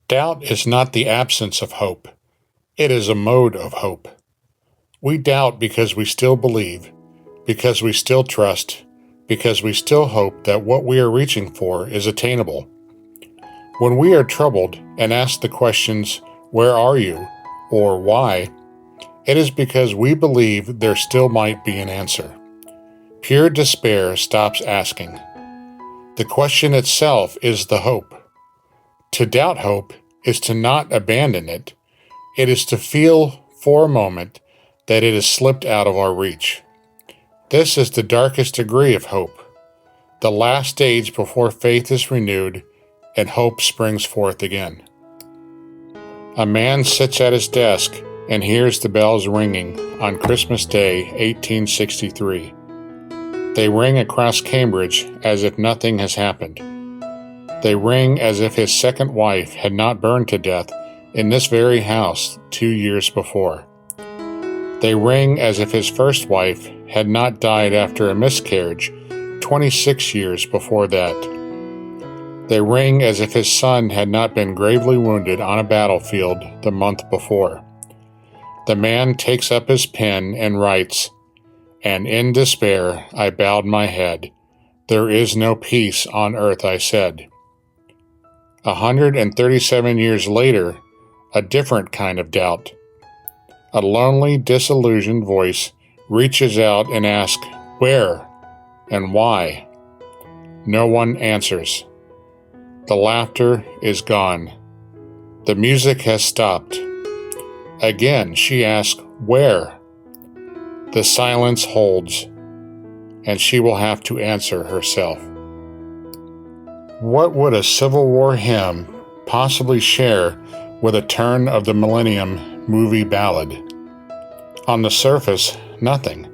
Doubt is not the absence of hope. It is a mode of hope. We doubt because we still believe, because we still trust, because we still hope that what we are reaching for is attainable. When we are troubled and ask the questions, "Where are you?" or "Why?" it is because we believe there still might be an answer. Pure despair stops asking. The question itself is the hope. To doubt hope is to not abandon it. It is to feel for a moment that it has slipped out of our reach. This is the darkest degree of hope, the last stage before faith is renewed and hope springs forth again. A man sits at his desk and hears the bells ringing on Christmas Day, 1863. They ring across Cambridge as if nothing has happened. They ring as if his second wife had not burned to death in this very house 2 years before. They ring as if his first wife had not died after a miscarriage 26 years before that. They ring as if his son had not been gravely wounded on a battlefield the month before. The man takes up his pen and writes, "And in despair I bowed my head. There is no peace on earth," I said. 137 years later, a different kind of doubt. A lonely, disillusioned voice reaches out and asks, "Where?" and "Why?" No one answers. The laughter is gone. The music has stopped. Again, she asks, "Where?" The silence holds, and she will have to answer herself. What would a Civil War hymn possibly share with a turn of the millennium movie ballad? On the surface, nothing.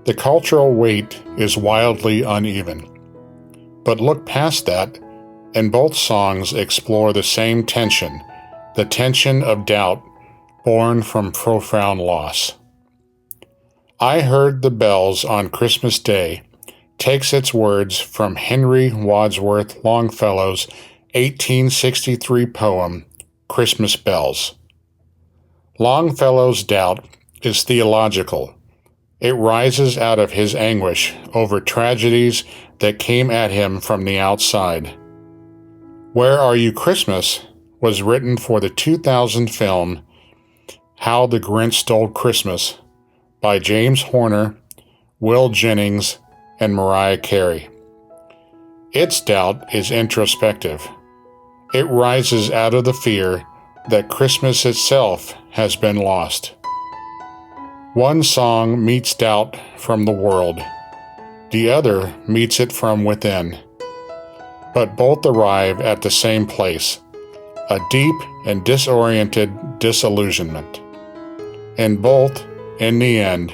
The cultural weight is wildly uneven. But look past that, and both songs explore the same tension, the tension of doubt born from profound loss. I Heard the Bells on Christmas Day takes its words from Henry Wadsworth Longfellow's 1863 poem, Christmas Bells. Longfellow's doubt is theological. It rises out of his anguish over tragedies that came at him from the outside. Where Are You Christmas was written for the 2000 film How the Grinch Stole Christmas by James Horner, Will Jennings, and Mariah Carey. Its doubt is introspective. It rises out of the fear that Christmas itself has been lost. One song meets doubt from the world. The other meets it from within. But both arrive at the same place, a deep and disoriented disillusionment. And both, in the end,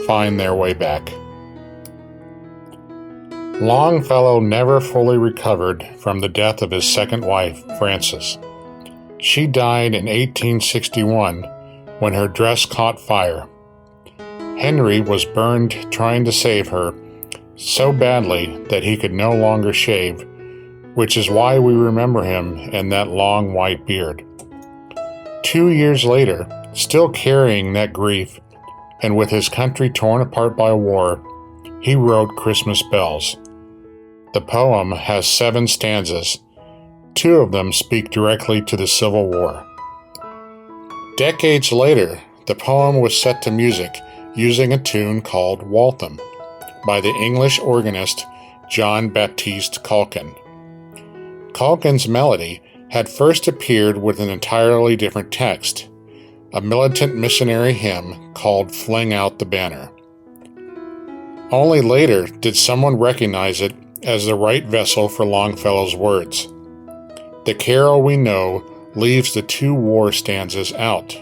find their way back. Longfellow never fully recovered from the death of his second wife, Frances. She died in 1861 when her dress caught fire. Henry was burned trying to save her so badly that he could no longer shave, which is why we remember him in that long white beard. 2 years later, still carrying that grief, and with his country torn apart by war, he wrote Christmas Bells. The poem has 7 stanzas. 2 of them speak directly to the Civil War. Decades later, the poem was set to music using a tune called Waltham by the English organist John Baptiste Calkin. Calkin's melody had first appeared with an entirely different text, a militant missionary hymn called Fling Out the Banner. Only later did someone recognize it as the right vessel for Longfellow's words. The carol we know leaves the 2 war stanzas out.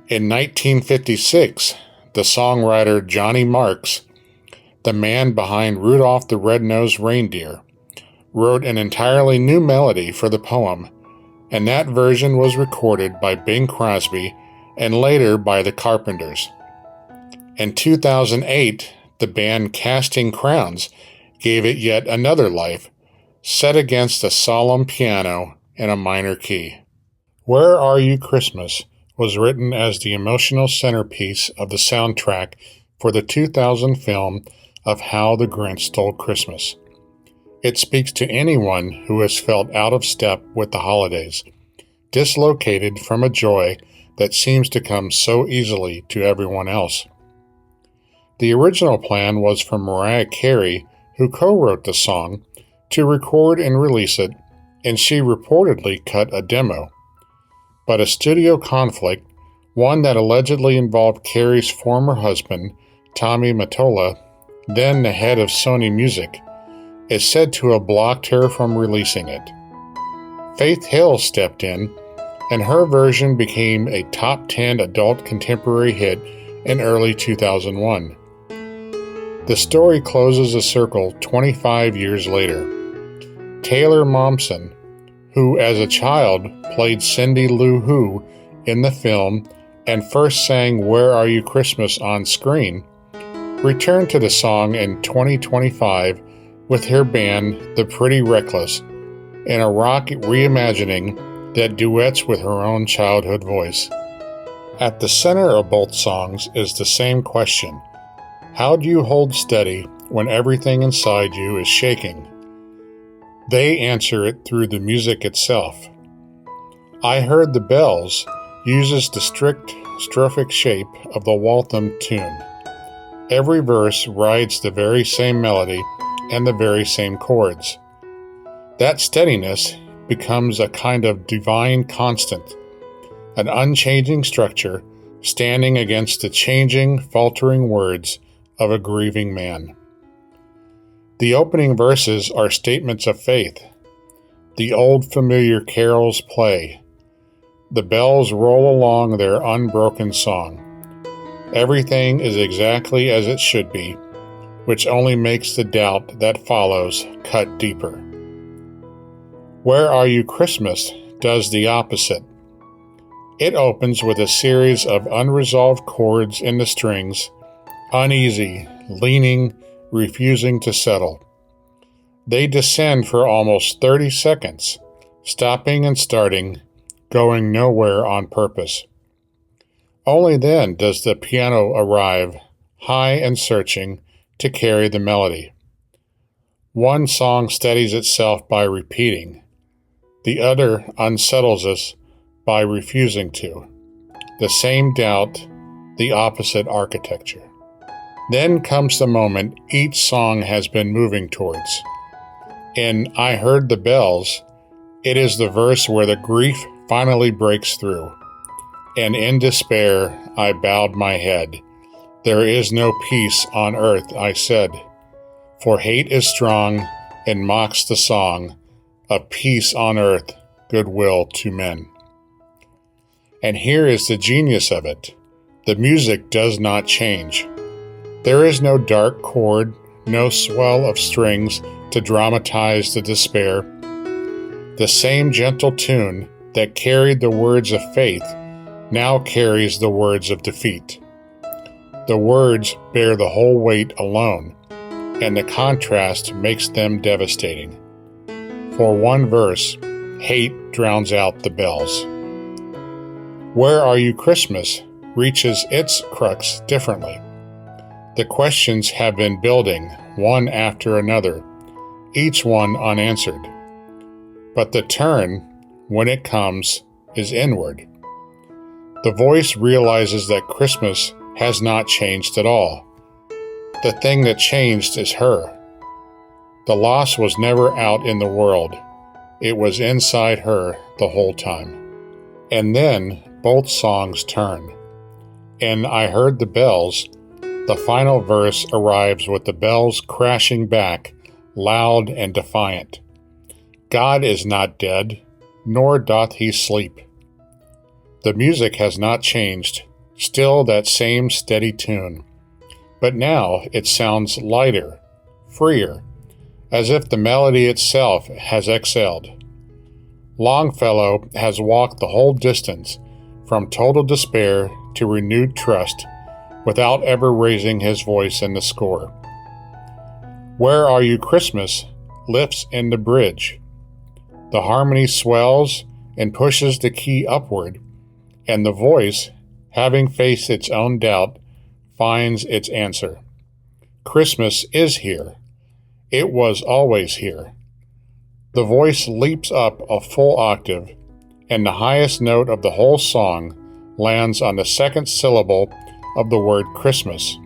In 1956, the songwriter Johnny Marks, the man behind Rudolph the Red-Nosed Reindeer, wrote an entirely new melody for the poem, and that version was recorded by Bing Crosby and later by the Carpenters. In 2008, the band Casting Crowns gave it yet another life, set against a solemn piano in a minor key. Where Are You Christmas was written as the emotional centerpiece of the soundtrack for the 2000 film of How the Grinch Stole Christmas. It speaks to anyone who has felt out of step with the holidays, dislocated from a joy that seems to come so easily to everyone else. The original plan was for Mariah Carey, who co-wrote the song, to record and release it, and she reportedly cut a demo. But a studio conflict, one that allegedly involved Carey's former husband, Tommy Mottola, then the head of Sony Music, is said to have blocked her from releasing it. Faith Hill stepped in, and her version became a top 10 adult contemporary hit in early 2001. The story closes a circle 25 years later. Taylor Momsen, who as a child played Cindy Lou Who in the film and first sang Where Are You Christmas on screen, returned to the song in 2025 with her band The Pretty Reckless in a rock reimagining that duets with her own childhood voice. At the center of both songs is the same question: how do you hold steady when everything inside you is shaking? They answer it through the music itself. I Heard the Bells uses the strict strophic shape of the Waltham tune. Every verse rides the very same melody and the very same chords. That steadiness becomes a kind of divine constant, an unchanging structure standing against the changing, faltering words of a grieving man. The opening verses are statements of faith. The old familiar carols play. The bells roll along their unbroken song. Everything is exactly as it should be, which only makes the doubt that follows cut deeper. Where Are You Christmas does the opposite. It opens with a series of unresolved chords in the strings, uneasy, leaning, refusing to settle. They descend for almost 30 seconds, stopping and starting, going nowhere on purpose. Only then does the piano arrive, high and searching, to carry the melody. One song steadies itself by repeating. The other unsettles us by refusing to. The same doubt, the opposite architecture. Then comes the moment each song has been moving towards. In I Heard the Bells, it is the verse where the grief finally breaks through. And in despair, I bowed my head. There is no peace on earth, I said, for hate is strong and mocks the song of peace on earth, goodwill to men. And here is the genius of it. The music does not change. There is no dark chord, no swell of strings to dramatize the despair. The same gentle tune that carried the words of faith now carries the words of defeat. The words bear the whole weight alone, and the contrast makes them devastating. For one verse, hate drowns out the bells. Where Are You Christmas reaches its crux differently. The questions have been building, one after another, each one unanswered. But the turn, when it comes, is inward. The voice realizes that Christmas has not changed at all. The thing that changed is her. The loss was never out in the world. It was inside her the whole time. And then both songs turn. In I Heard the Bells, the final verse arrives with the bells crashing back, loud and defiant. God is not dead, nor doth he sleep. The music has not changed, still that same steady tune. But now it sounds lighter, freer, as if the melody itself has exhaled. Longfellow has walked the whole distance from total despair to renewed trust without ever raising his voice in the score. Where Are You Christmas lifts in the bridge. The harmony swells and pushes the key upward, and the voice, having faced its own doubt, finds its answer. Christmas is here. It was always here. The voice leaps up a full octave, and the highest note of the whole song lands on the second syllable of the word Christmas.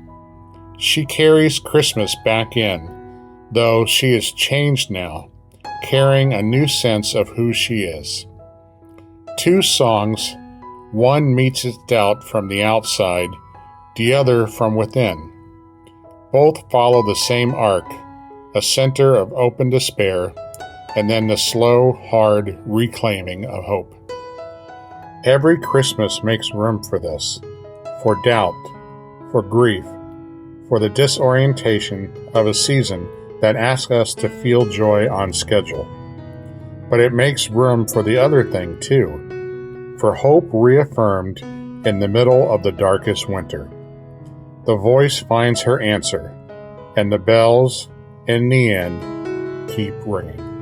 She carries Christmas back in, though she is changed now, carrying a new sense of who she is. Two songs, one meets its doubt from the outside, the other from within. Both follow the same arc, a center of open despair, and then the slow, hard reclaiming of hope. Every Christmas makes room for this, for doubt, for grief, for the disorientation of a season that asks us to feel joy on schedule. But it makes room for the other thing too, for hope reaffirmed in the middle of the darkest winter. The voice finds her answer, and the bells, in the end, keep ringing.